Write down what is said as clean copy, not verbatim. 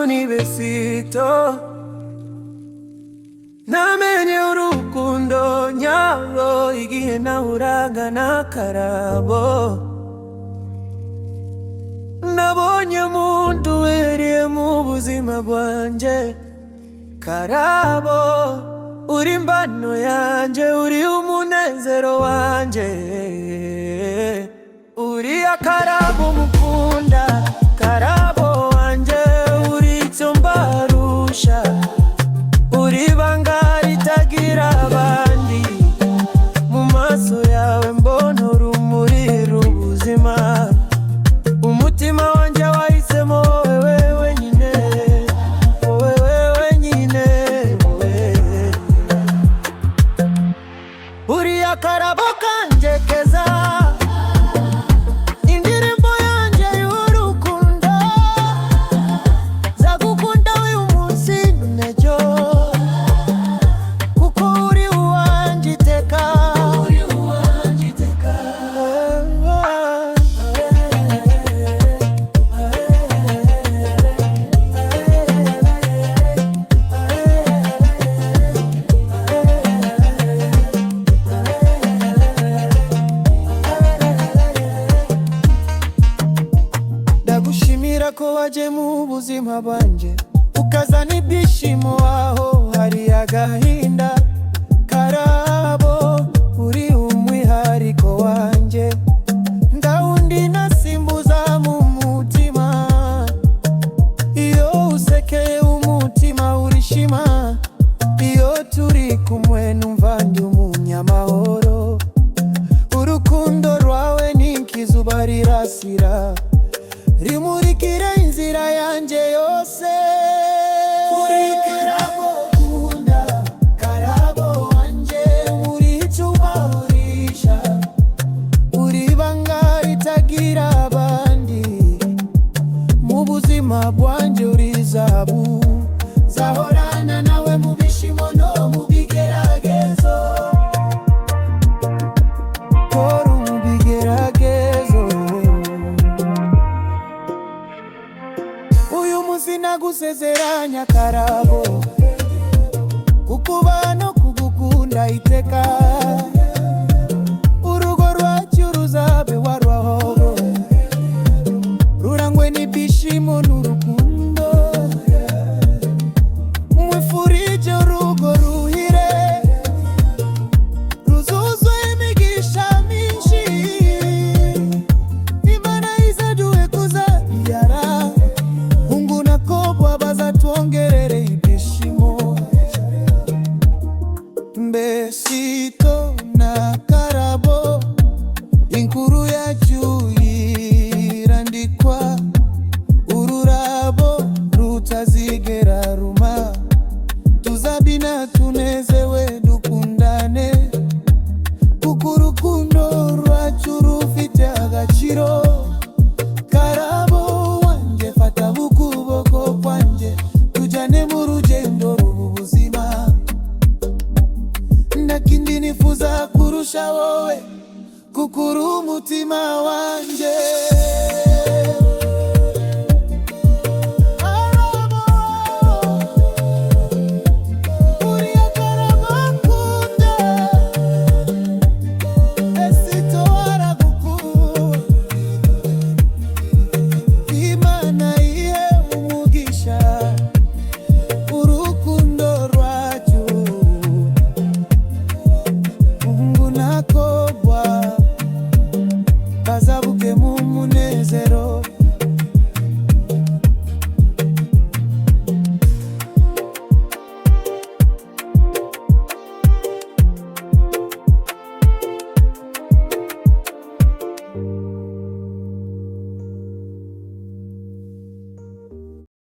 nibesito namenye urukundo nyarwo igihe nahuraga na Karabo. Nabonye umuntu wihariye mu buzima bwanje. Karabo, uri mbano yanje, uri umunezero wanje, uri Karabo mukunda. Karabo wanje, uri icyo mbarusha, uri banga ritagira abandi. Mu maso yawe mbona urumuri rw'ubuzima. Umutima wanje wahisemo wewe wenyine, wewe wenyine. Uri Karabo kanje keza, indirimbo yanje y'urukundo. Nzagukunda uyu munsi n'ejo, kuko uri uwanje iteka. Ndagushimira ko waje mu buzima bwanje, ukazana ibyishimo aho hari agahinda. Karabo, uri umwihariko wanje, ndawundi nasimbuza mu mutima. Iyo usekeye umutima urishima, iyo turi kumwe numva ndi umunyamahoro. Urukundo rwawe ni nk'izuba rirasira, rimurikira inzira yanje yose. Uri Karabo kunda, Karabo wanje, uri icyo ubahurisha, uri banga ritagira abandi. Mu buzima bwanje uri zahabu, nzahorana nawe mu bishimo no mu bigeragezo. Kora mu bigeragezo. Uyu munsi nagusezeranya Karabo, kukuba no kugukunda iteka. Urugo rwacu ruzabe warwaho, rurangwe n'ibyishimo n'urukundo.